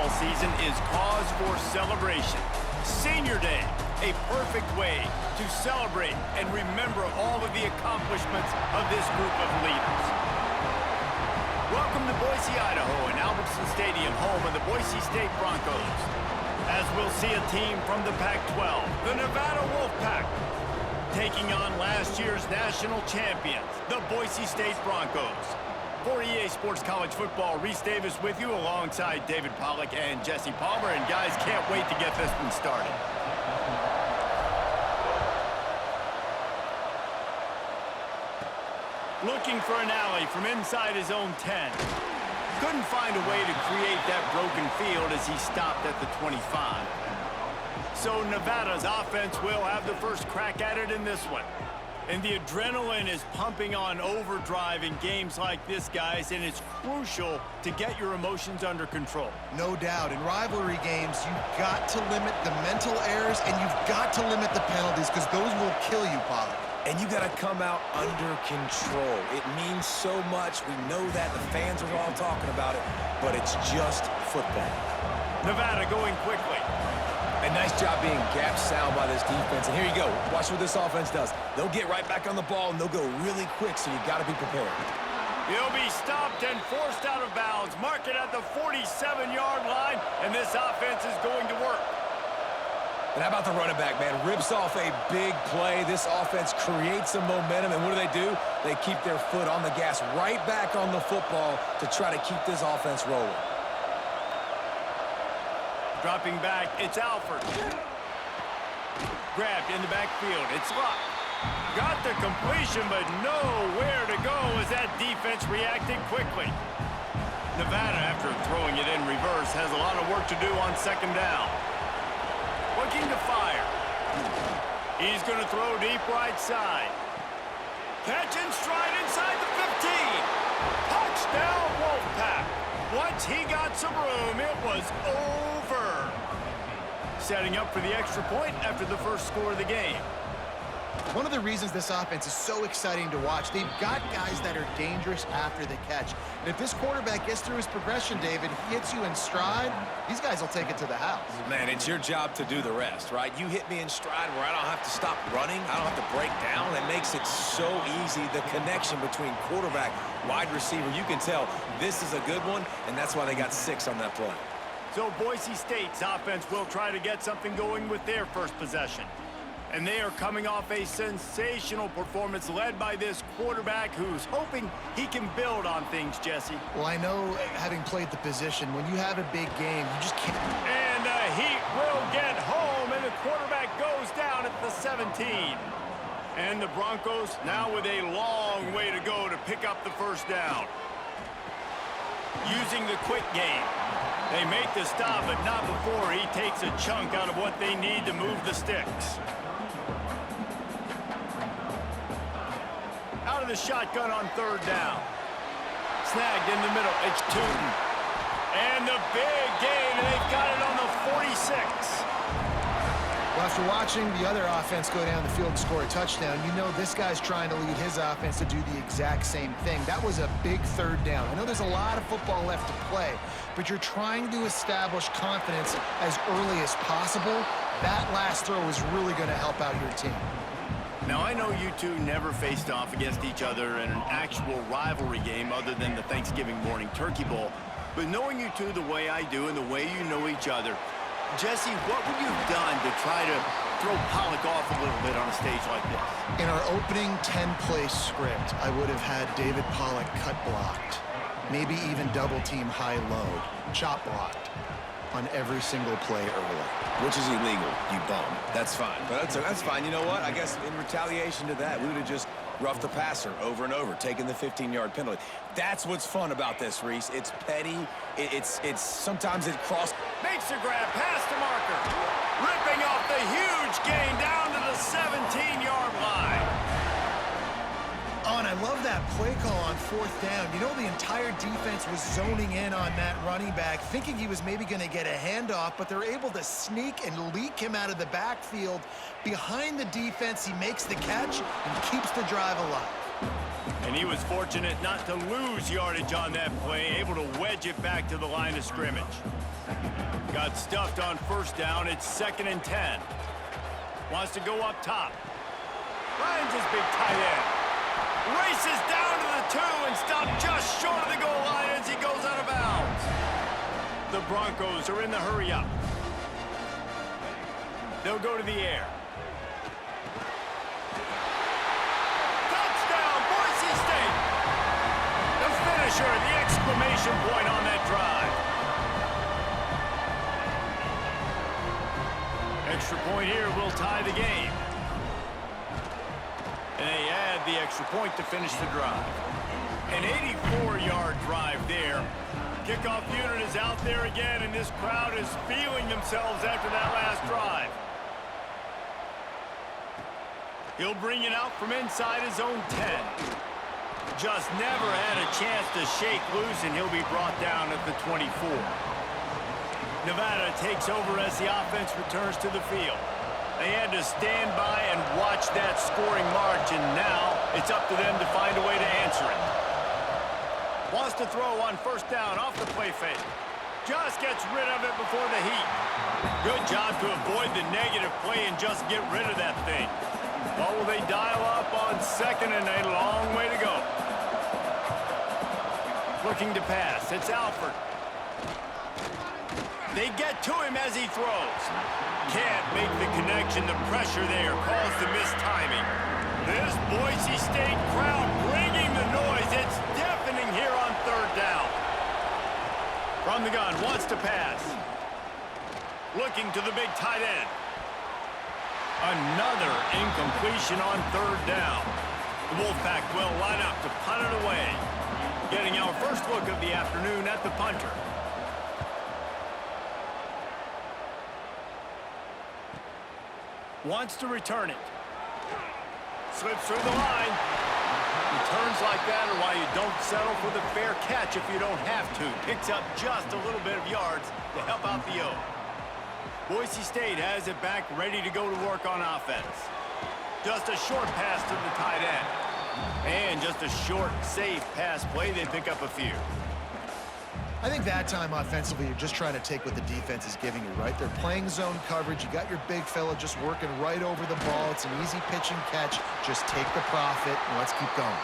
football season is cause for celebration. Senior Day, a perfect way to celebrate and remember all of the accomplishments of this group of leaders. Welcome to Boise, Idaho, and Albertson Stadium, home of the Boise State Broncos. As we'll see a team from the Pac-12, the Nevada Wolfpack, taking on last year's national champions, the Boise State Broncos. For EA Sports College Football, Reese Davis with you alongside David Pollack and Jesse Palmer. And guys, can't wait to get this one started. Looking for an alley from inside his own 10. Couldn't find a way to create that broken field as he stopped at the 25. So Nevada's offense will have the first crack at it in this one. And the adrenaline is pumping on overdrive in games like this, guys, and it's crucial to get your emotions under control. No doubt. In rivalry games, you've got to limit the mental errors, and you've got to limit the penalties, because those will kill you, Pollack. And you got to come out under control. It means so much. We know that. The fans are all talking about it, but it's just football. Nevada going quickly. A nice job being gap sound by this defense. And here you go. Watch what this offense does. They'll get right back on the ball, and they'll go really quick, so you got to be prepared. He'll be stopped and forced out of bounds. Mark it at the 47-yard line, and this offense is going to work. And how about the running back, man? Rips off a big play. This offense creates some momentum, and what do? They keep their foot on the gas, right back on the football to try to keep this offense rolling. Dropping back, it's Alford. Grabbed in the backfield, it's Luck. Got the completion, but nowhere to go as that defense reacted quickly. Nevada, after throwing it in reverse, has a lot of work to do on second down. Looking to fire. He's going to throw deep right side. Catch and stride inside the 15. Touchdown, Wolfpack. Once he got some room, it was over. Setting up for the extra point after the first score of the game. One of the reasons this offense is so exciting to watch, they've got guys that are dangerous after the catch. And if this quarterback gets through his progression, David, he hits you in stride, these guys will take it to the house. Man, it's your job to do the rest, right? You hit me in stride where I don't have to stop running. I don't have to break down. It makes it so easy. The connection between quarterback, wide receiver, you can tell this is a good one, and that's why they got 6 on that play. So Boise State's offense will try to get something going with their first possession. And they are coming off a sensational performance led by this quarterback who's hoping he can build on things, Jesse. Well, I know, having played the position, when you have a big game, you just can't. And the Heat will get home, and the quarterback goes down at the 17. And the Broncos now with a long way to go to pick up the first down. Using the quick game. They make the stop, but not before he takes a chunk out of what they need to move the sticks. Out of the shotgun on third down. Snagged in the middle. It's Tootin. And the big gain, and they've got it on the 46. Well, after watching the other offense go down the field and score a touchdown, you know this guy's trying to lead his offense to do the exact same thing. That was a big third down. I know there's a lot of football left to play, but you're trying to establish confidence as early as possible. That last throw is really going to help out your team. Now, I know you two never faced off against each other in an actual rivalry game other than the Thanksgiving morning Turkey Bowl, but knowing you two the way I do and the way you know each other, Jesse, what would you have done to try to throw Pollack off a little bit on a stage like this? In our opening 10-play script, I would have had David Pollack cut blocked, maybe even double-team high-load, chop blocked on every single play early. Which is illegal, you bum. That's fine. But that's fine. You know what? I guess in retaliation to that, we would have just roughed the passer over and over, taking the 15-yard penalty. That's what's fun about this, Reese. It's petty. It's sometimes it crosses. Makes a grab, pass to Marker. Ripping off the huge gain down to the 17-yard line. Oh, and I love that play call on fourth down. You know, the entire defense was zoning in on that running back, thinking he was maybe going to get a handoff, but they're able to sneak and leak him out of the backfield. Behind the defense, he makes the catch and keeps the drive alive. And he was fortunate not to lose yardage on that play, able to wedge it back to the line of scrimmage. Got stuffed on first down. It's 2nd and 10. Wants to go up top. Finds his big tight end. Races down to the 2 and stopped just short of the goal line as he goes out of bounds. The Broncos are in the hurry-up. They'll go to the air. Touchdown, Boise State! The finisher, the exclamation point on that drive. Extra point here will tie the game. And they add the extra point to finish the drive. An 84-yard drive there. Kickoff unit is out there again, and this crowd is feeling themselves after that last drive. He'll bring it out from inside his own 10. Just never had a chance to shake loose, and he'll be brought down at the 24. Nevada takes over as the offense returns to the field. They had to stand by and watch that scoring march, and now it's up to them to find a way to answer it. Wants to throw on first down off the play fake. Just gets rid of it before the heat. Good job to avoid the negative play and just get rid of that thing. What will they dial up on 2nd and a long way to go? Looking to pass. It's Alford. They get to him as he throws. Can't make the connection. The pressure there caused the missed timing. This Boise State crowd bringing the noise. It's deafening here on 3rd down. From the gun, wants to pass. Looking to the big tight end. Another incompletion on 3rd down. The Wolfpack will line up to punt it away. Getting our first look of the afternoon at the punter. Wants to return it. Slips through the line. Returns like that are why you don't settle for the fair catch if you don't have to. Picks up just a little bit of yards to help out the O. Boise State has it back, ready to go to work on offense. Just a short pass to the tight end. And just a short, safe pass play. They pick up a few. I think that time offensively, you're just trying to take what the defense is giving you, right? They're playing zone coverage. You got your big fella just working right over the ball. It's an easy pitch and catch. Just take the profit, and let's keep going.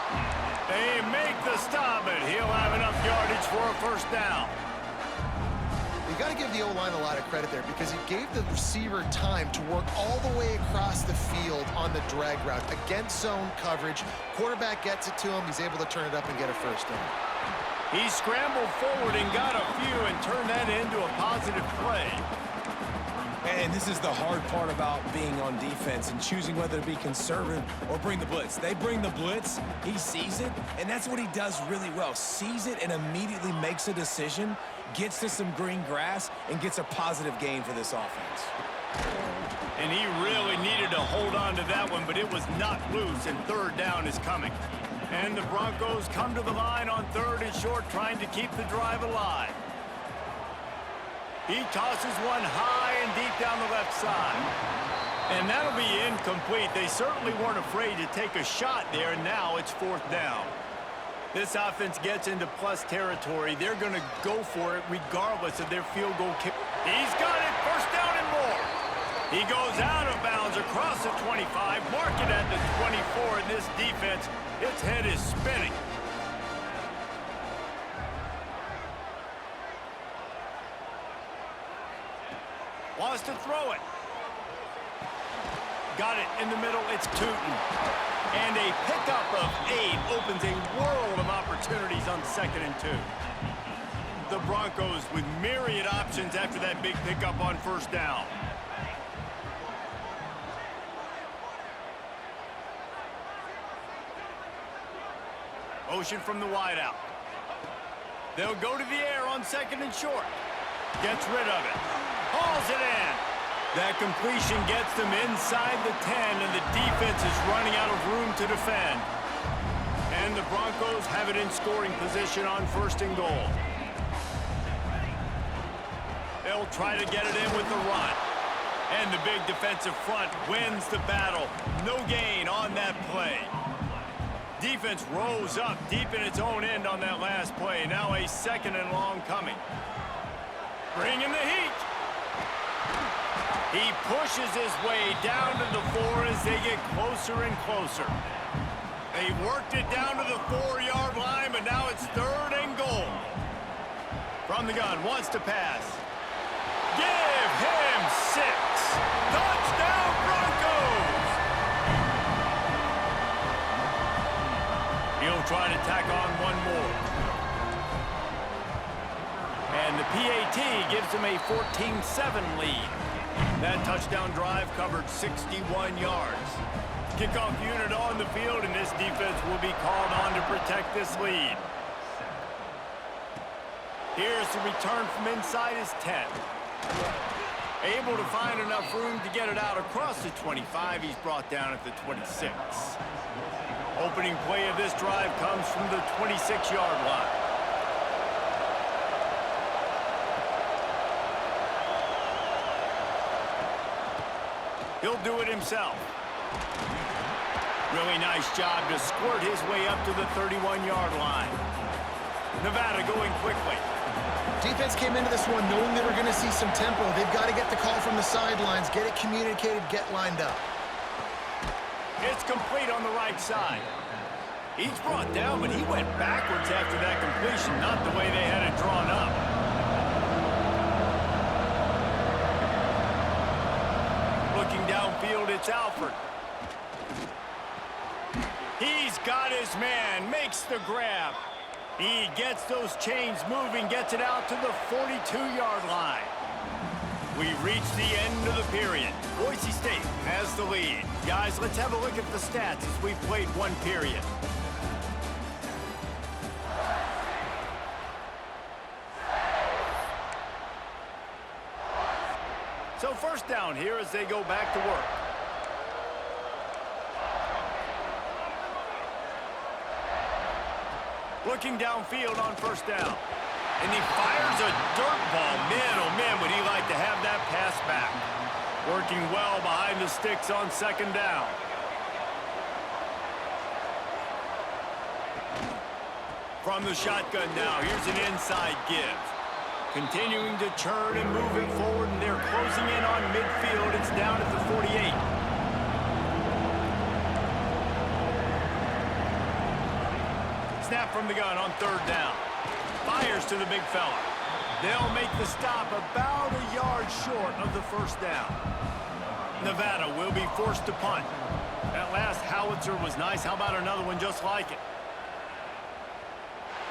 They make the stop, and he'll have enough yardage for a first down. You got to give the O-line a lot of credit there because he gave the receiver time to work all the way across the field on the drag route against zone coverage. Quarterback gets it to him. He's able to turn it up and get a first down. He scrambled forward and got a few and turned that into a positive play. And this is the hard part about being on defense and choosing whether to be conservative or bring the blitz. They bring the blitz, he sees it, and that's what he does really well. Sees it and immediately makes a decision, gets to some green grass, and gets a positive gain for this offense. And he really needed to hold on to that one, but it was not loose, and 3rd down is coming. And the Broncos come to the line on 3rd and short, trying to keep the drive alive. He tosses one high and deep down the left side. And that'll be incomplete. They certainly weren't afraid to take a shot there, and now it's 4th down. This offense gets into plus territory. They're going to go for it regardless of their field goal kick. He's got it, 1st down and more. He goes out of bounds across the 25, mark it at the 24, and this defense, its head is spinning. Wants to throw it. Got it in the middle, it's Tootin. And a pickup of 8 opens a world of opportunities on 2nd and 2. The Broncos with myriad options after that big pickup on 1st down. Motion from the wideout. They'll go to the air on 2nd and short. Gets rid of it. Hauls it in. That completion gets them inside the 10, and the defense is running out of room to defend. And the Broncos have it in scoring position on 1st and goal. They'll try to get it in with the run. And the big defensive front wins the battle. No gain on that play. Defense rose up deep in its own end on that last play. Now a 2nd and long coming. Bring in the heat. He pushes his way down to the 4 as they get closer and closer. They worked it down to the 4-yard line, but now it's 3rd and goal. From the gun, wants to pass. Give him 6. Touchdown, Broncos! He'll try to tack on one more. And the PAT gives him a 14-7 lead. That touchdown drive covered 61 yards. Kickoff unit on the field, and this defense will be called on to protect this lead. Here's the return from inside his 10. Able to find enough room to get it out across the 25. He's brought down at the 26. Opening play of this drive comes from the 26-yard line. He'll do it himself. Really nice job to squirt his way up to the 31-yard line. Nevada going quickly. Defense came into this one knowing they were going to see some tempo. They've got to get the call from the sidelines, get it communicated, get lined up. It's complete on the right side. He's brought down, but he went backwards after that completion, not the way they had it drawn up. Looking downfield, it's Alford. He's got his man, makes the grab. He gets those chains moving, gets it out to the 42-yard line. We reach the end of the period. Boise State has the lead. Guys, let's have a look at the stats as we've played one period. So first down here as they go back to work. Looking downfield on first down. And he fires a dirt ball. Man, oh man, would he like to have that pass back. Working well behind the sticks on second down. From the shotgun now, here's an inside give. Continuing to churn and move it forward, and they're closing in on midfield. It's down at the 48. Snap from the gun on third down. Fires to the big fella. They'll make the stop about a yard short of the first down. Nevada will be forced to punt. That last howitzer was nice. How about another one just like it?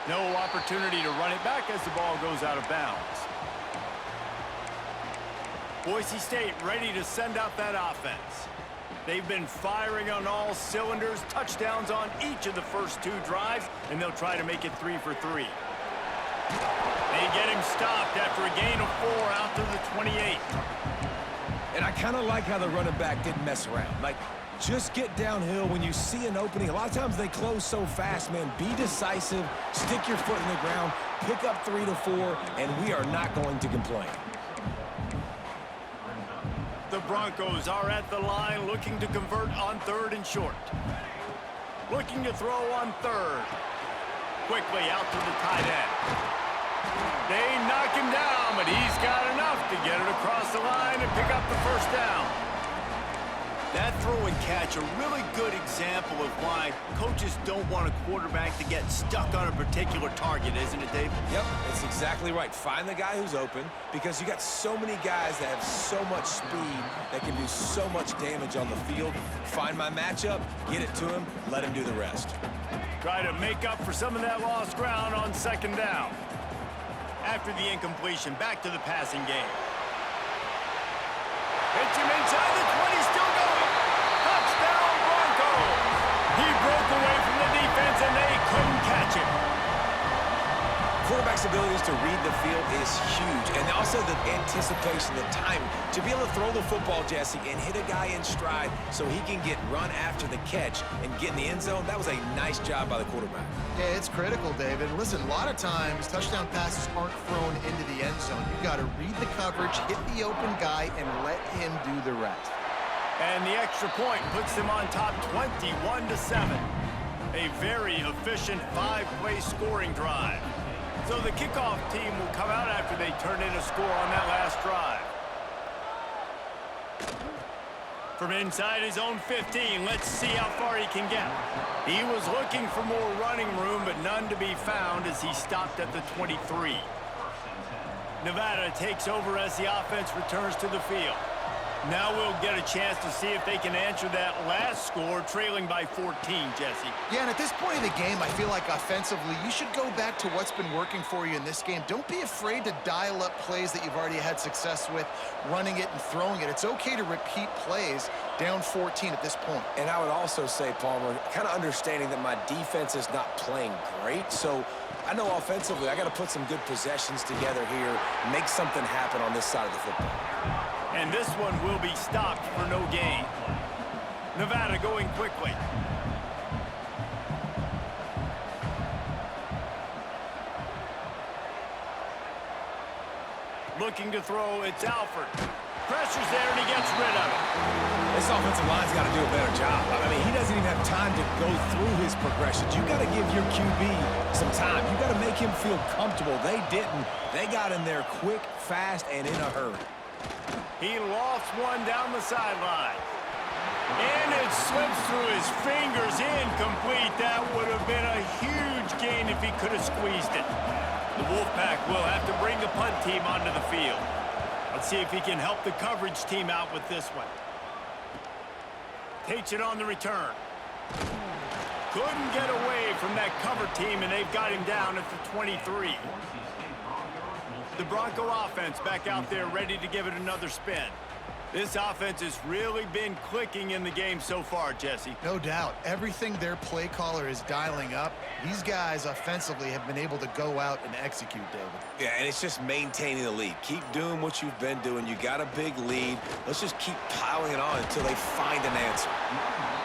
No opportunity to run it back as the ball goes out of bounds. Boise State ready to send out that offense. They've been firing on all cylinders, touchdowns on each of the first 2 drives, and they'll try to make it 3 for 3. They get him stopped after a gain of 4 out to the 28. And I kind of like how the running back didn't mess around. Like, just get downhill when you see an opening. A lot of times they close so fast, man. Be decisive, stick your foot in the ground, pick up 3 to 4, and we are not going to complain. The Broncos are at the line looking to convert on third and short. Looking to throw on third. Quickly out to the tight end. They knock him down, but he's got enough to get it across the line and pick up the first down. That throw and catch, a really good example of why coaches don't want a quarterback to get stuck on a particular target, isn't it, Dave? Yep, that's exactly right. Find the guy who's open, because you got so many guys that have so much speed that can do so much damage on the field. Find my matchup, get it to him, let him do the rest. Try to make up for some of that lost ground on second down. After the incompletion, back to the passing game. Hits him inside the 20, still going. Touchdown, Broncos! He broke away from the defense, and they couldn't catch him. Quarterback's abilities to read the field is huge, and also the anticipation, the timing. To be able to throw the football, Jesse, and hit a guy in stride so he can get run after the catch and get in the end zone, that was a nice job by the quarterback. Yeah, it's critical, David. Listen, a lot of times touchdown passes aren't thrown into the end zone. You've got to read the coverage, hit the open guy, and let him do the rest. And the extra point puts them on top 21-7. A very efficient 5-play scoring drive. So the kickoff team will come out after they turn in a score on that last drive. From inside his own 15, let's see how far he can get. He was looking for more running room, but none to be found as he stopped at the 23. Nevada takes over as the offense returns to the field. Now we'll get a chance to see if they can answer that last score, trailing by 14, Jesse. Yeah, and at this point of the game, I feel like offensively, you should go back to what's been working for you in this game. Don't be afraid to dial up plays that you've already had success with, running it and throwing it. It's okay to repeat plays down 14 at this point. And I would also say, Palmer, kind of understanding that my defense is not playing great, so I know offensively I got to put some good possessions together here, make something happen on this side of the football. And this one will be stopped for no gain. Nevada going quickly. Looking to throw, it's Alford. Pressure's there and he gets rid of it. This offensive line's got to do a better job. I mean, he doesn't even have time to go through his progressions. You got to give your QB some time. You got to make him feel comfortable. They didn't. They got in there quick, fast, and in a hurry. He lofts one down the sideline. And it slips through his fingers, incomplete. That would have been a huge gain if he could have squeezed it. The Wolfpack will have to bring the punt team onto the field. Let's see if he can help the coverage team out with this one. Takes it on the return. Couldn't get away from that cover team, and they've got him down at the 23. The Bronco offense back out there ready to give it another spin. This offense has really been clicking in the game so far, Jesse. No doubt. Everything their play caller is dialing up, these guys offensively have been able to go out and execute, David. Yeah, and it's just maintaining the lead. Keep doing what you've been doing. You got a big lead. Let's just keep piling it on until they find an answer.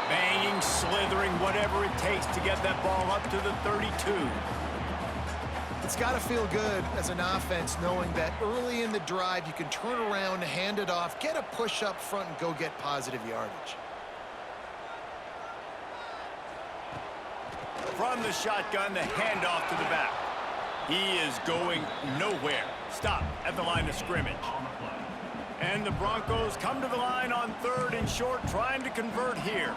Banging, slithering, whatever it takes to get that ball up to the 32. It's got to feel good as an offense knowing that early in the drive you can turn around, hand it off, get a push up front, and go get positive yardage. From the shotgun, the handoff to the back. He is going nowhere. Stop at the line of scrimmage. And the Broncos come to the line on 3rd and short, trying to convert here.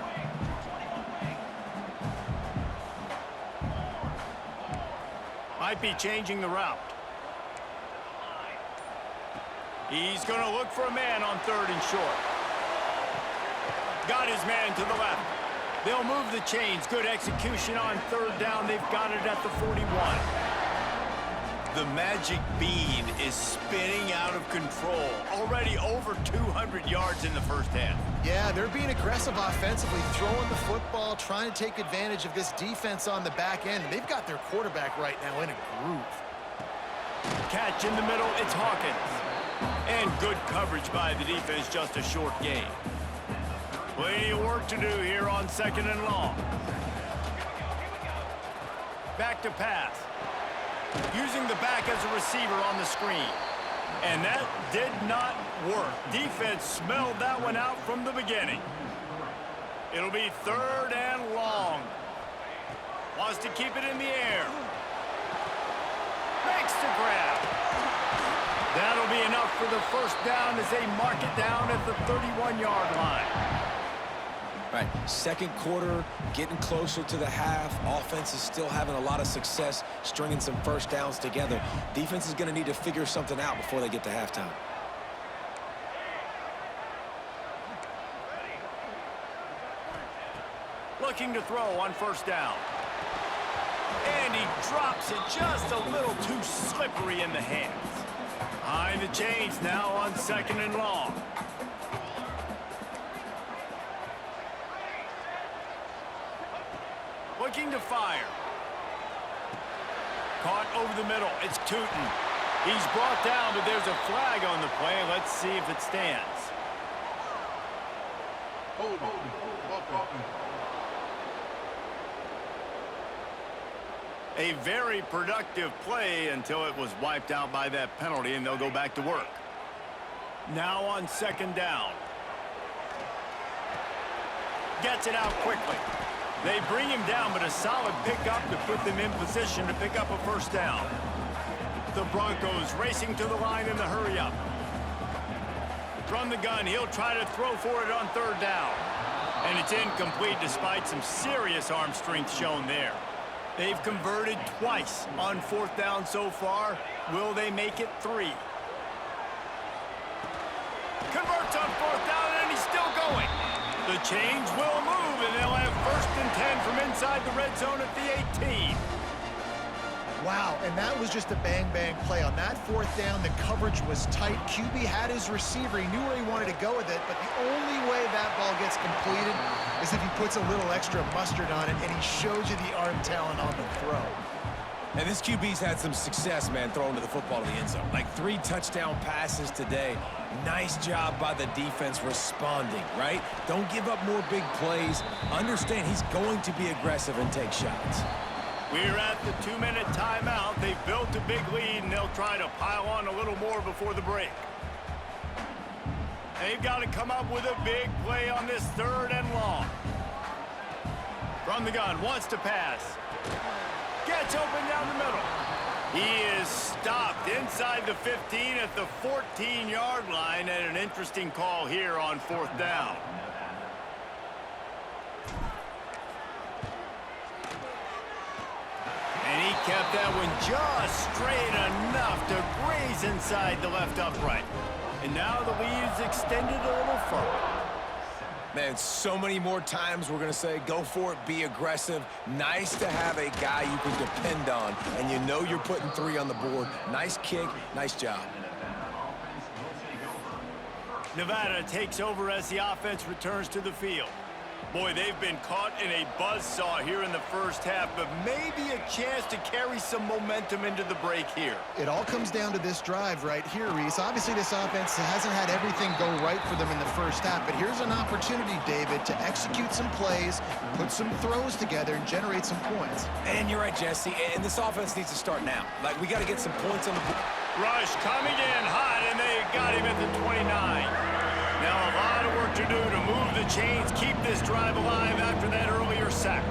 Might be changing the route. He's going to look for a man on 3rd and short. Got his man to the left. They'll move the chains. Good execution on 3rd down. They've got it at the 41. The magic bean is spinning out of control. Already over 200 yards in the first half. Yeah, they're being aggressive offensively, throwing the football, trying to take advantage of this defense on the back end. They've got their quarterback right now in a groove. Catch in the middle, it's Hawkins. And good coverage by the defense, just a short gain. Plenty of work to do here on 2nd and long. Back to pass. Using the back as a receiver on the screen. And that did not work. Defense smelled that one out from the beginning. It'll be 3rd and long. Wants to keep it in the air. Makes the grab. That'll be enough for the first down as they mark it down at the 31-yard line. Right, 2nd quarter, getting closer to the half. Offense is still having a lot of success stringing some first downs together. Defense is going to need to figure something out before they get to halftime. Looking to throw on 1st down. And he drops it just a little too slippery in the hands. Behind the chains now on 2nd and long. Looking to fire. Caught over the middle. It's Tootin. He's brought down, but there's a flag on the play. Let's see if it stands. A very productive play until it was wiped out by that penalty, and they'll go back to work. Now on 2nd down. Gets it out quickly. They bring him down, but a solid pickup to put them in position to pick up a 1st down. The Broncos racing to the line in the hurry-up. From From the gun, he'll try to throw for it on third down. And it's incomplete despite some serious arm strength shown there. They've converted twice on fourth down so far. Will they make it 3? Converts on fourth down, and he's still going. The chains will move, and they'll have 1st and 10 from inside the red zone at the 18. Wow, and that was just a bang-bang play. On that fourth down, the coverage was tight. QB had his receiver. He knew where he wanted to go with it, but the only way that ball gets completed is if he puts a little extra mustard on it, and he shows you the arm talent on the throw. And this QB's had some success, man, throwing to the football in the end zone. Like 3 touchdown passes today. Nice job by the defense responding, right? Don't give up more big plays. Understand he's going to be aggressive and take shots. We're at the 2-minute timeout. They've built a big lead, and they'll try to pile on a little more before the break. They've got to come up with a big play on this 3rd and long. From the gun, wants to pass. Gets open down the middle. He is stopped inside the 15 at the 14-yard line, and an interesting call here on 4th down. And he kept that one just straight enough to graze inside the left upright. And now the lead is extended a little further. Man, so many more times we're going to say, go for it, be aggressive. Nice to have a guy you can depend on, and you know you're putting 3 on the board. Nice kick, nice job. Nevada takes over as the offense returns to the field. Boy, they've been caught in a buzzsaw here in the first half, but maybe a chance to carry some momentum into the break here. It all comes down to this drive right here, Reese. Obviously, this offense hasn't had everything go right for them in the first half, but here's an opportunity, David, to execute some plays, put some throws together, and generate some points. And you're right, Jesse, and this offense needs to start now. Like, we got to get some points on the board. Rush coming in hot, and they got him at the 29. Now a lot of work to do to move the chains, keep this drive alive after that earlier sack.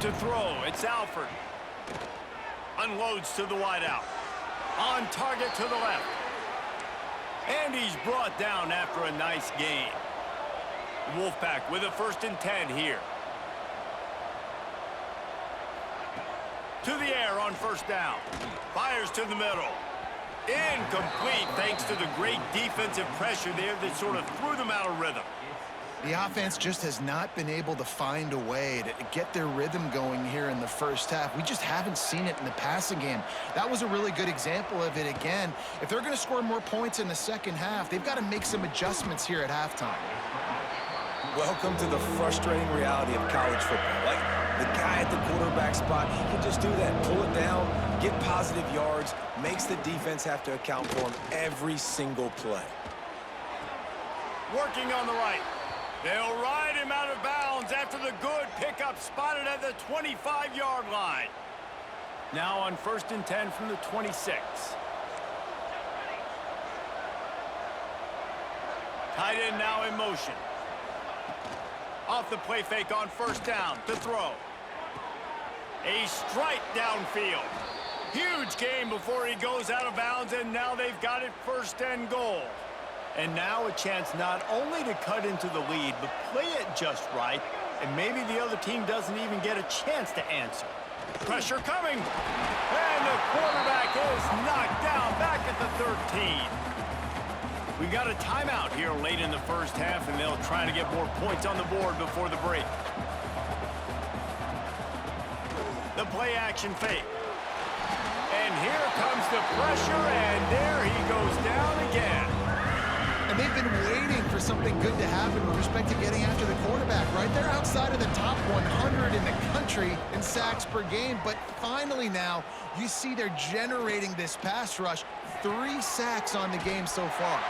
To throw, it's Alford. Unloads to the wideout. On target to the left. And he's brought down after a nice gain. Wolfpack with a 1st and 10 here. To the air on 1st down. Fires to the middle. Incomplete thanks to the great defensive pressure there that sort of threw them out of rhythm. The offense just has not been able to find a way to get their rhythm going here in the first half. We just haven't seen it in the passing game. That was a really good example of it again. If they're going to score more points in the second half, they've got to make some adjustments here at halftime. Welcome to the frustrating reality of college football. Like, the guy at the quarterback spot, he can just do that. Pull it down, get positive yards, makes the defense have to account for him every single play. Working on the right. They'll ride him out of bounds after the good pickup spotted at the 25-yard line. Now on 1st and 10 from the 26. Tight end now in motion. Off the play fake on 1st down to throw. A strike downfield. Huge gain before he goes out of bounds, and now they've got it 1st and goal. And now a chance not only to cut into the lead, but play it just right, and maybe the other team doesn't even get a chance to answer. Pressure coming, and the quarterback is knocked down back at the 13. We got a timeout here late in the first half, and they'll try to get more points on the board before the break. The play action fake. And here comes the pressure, and there he goes down again. And they've been waiting for something good to happen with respect to getting after the quarterback, right? They're outside of the top 100 in the country in sacks per game, but finally now you see they're generating this pass rush. 3 sacks on the game so far.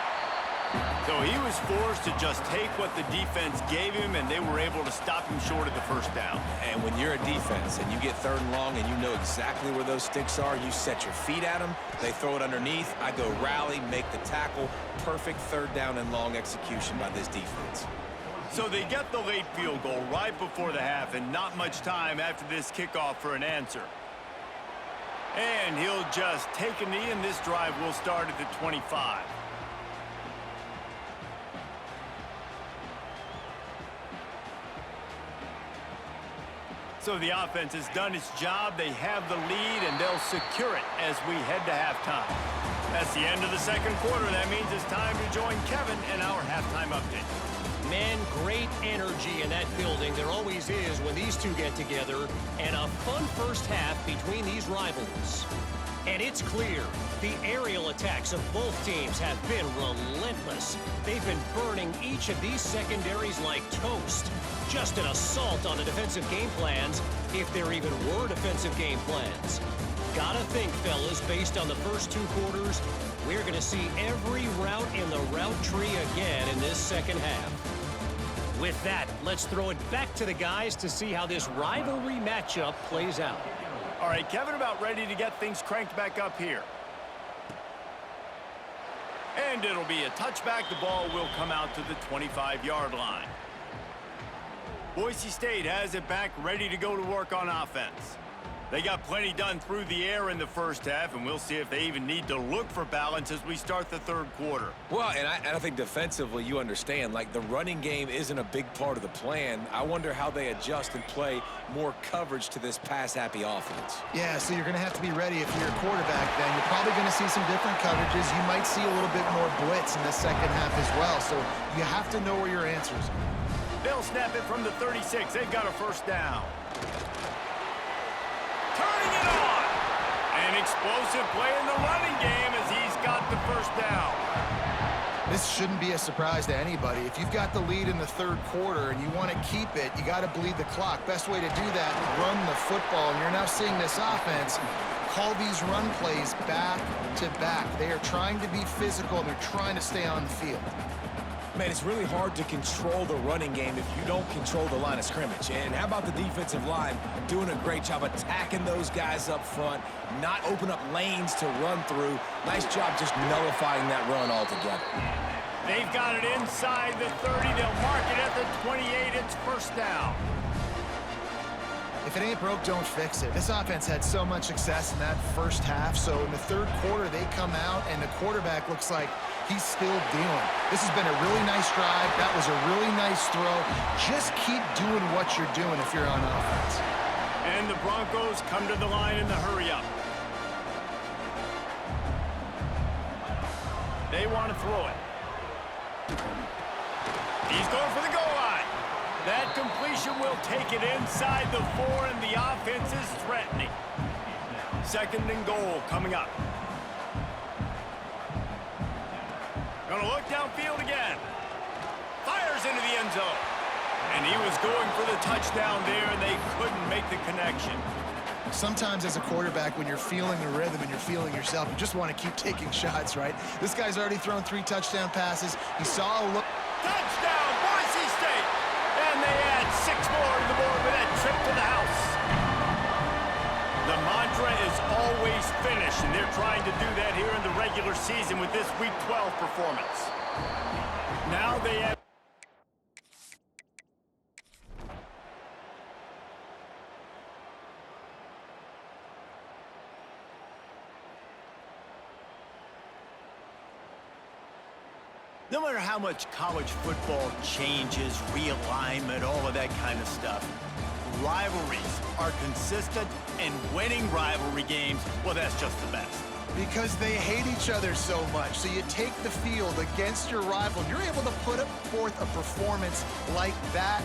So he was forced to just take what the defense gave him, and they were able to stop him short of the 1st down. And when you're a defense and you get 3rd and long and you know exactly where those sticks are, you set your feet at them, they throw it underneath, I go rally, make the tackle. Perfect 3rd down and long execution by this defense. So they get the late field goal right before the half, and not much time after this kickoff for an answer. And he'll just take a knee, and this drive will start at the 25. So the offense has done its job. They have the lead, and they'll secure it as we head to halftime. That's the end of the second quarter. That means it's time to join Kevin in our halftime update. Man, great energy in that building. There always is when these two get together. And a fun first half between these rivals. And it's clear, the aerial attacks of both teams have been relentless. They've been burning each of these secondaries like toast. Just an assault on the defensive game plans, if there even were defensive game plans. Gotta think, fellas, based on the first two quarters, we're going to see every route in the route tree again in this second half. With that, let's throw it back to the guys to see how this rivalry matchup plays out. All right, Kevin, about ready to get things cranked back up here. And it'll be a touchback. The ball will come out to the 25-yard line. Boise State has it back, ready to go to work on offense. They got plenty done through the air in the first half, and we'll see if they even need to look for balance as we start the third quarter. Well, and I think defensively, you understand, like the running game isn't a big part of the plan. I wonder how they adjust and play more coverage to this pass-happy offense. Yeah, so you're going to have to be ready if you're a quarterback then. You're probably going to see some different coverages. You might see a little bit more blitz in the second half as well, so you have to know where your answers are. They'll snap it from the 36. They've got a first down. Turning it on. An explosive play in the running game as he's got the first down. This shouldn't be a surprise to anybody. If you've got the lead in the third quarter and you want to keep it, you got to bleed the clock. Best way to do that, run the football. And you're now seeing this offense call these run plays back to back. They are trying to be physical. They're trying to stay on the field. Man, it's really hard to control the running game if you don't control the line of scrimmage. And how about the defensive line doing a great job attacking those guys up front, not open up lanes to run through. Nice job just nullifying that run altogether. They've got it inside the 30. They'll mark it at the 28. It's first down. If it ain't broke, don't fix it. This offense had so much success in that first half, so in the third quarter, they come out, and the quarterback looks like he's still dealing. This has been a really nice drive. That was a really nice throw. Just keep doing what you're doing if you're on offense. And the Broncos come to the line in the hurry-up. They want to throw it. He's going for the goal line. That completion will take it inside the 4, and the offense is threatening. Second and goal coming up. Gonna look downfield again. Fires into the end zone. And he was going for the touchdown there, and they couldn't make the connection. Sometimes as a quarterback, when you're feeling the rhythm and you're feeling yourself, you just want to keep taking shots, right? This guy's already thrown 3 touchdown passes. He saw a look. Touchdown, Boise State! And they add 6 more to the board with that trip to the house. The mantra is always finish, and they're trying to do that here in the regular season with this Week 12 performance. Now they have... No matter how much college football changes, realignment, all of that kind of stuff, rivalries are consistent, and winning rivalry games, well, that's just the best. Because they hate each other so much. So you take the field against your rival, you're able to put forth a performance like that.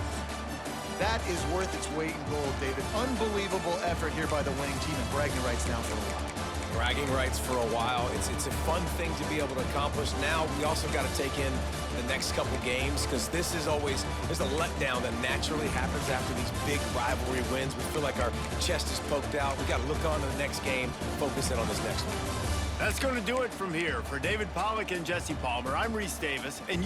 That is worth its weight in gold, David. Unbelievable effort here by the winning team, and bragging rights now for a while. Bragging rights for a while. It's a fun thing to be able to accomplish. Now we also got to take in the next couple games, because this is always, there's a letdown that naturally happens after these big rivalry wins. We feel like our chest is poked out. We got to look on to the next game, focus in on this next one. That's going to do it from here. For David Pollack and Jesse Palmer, I'm Reese Davis, and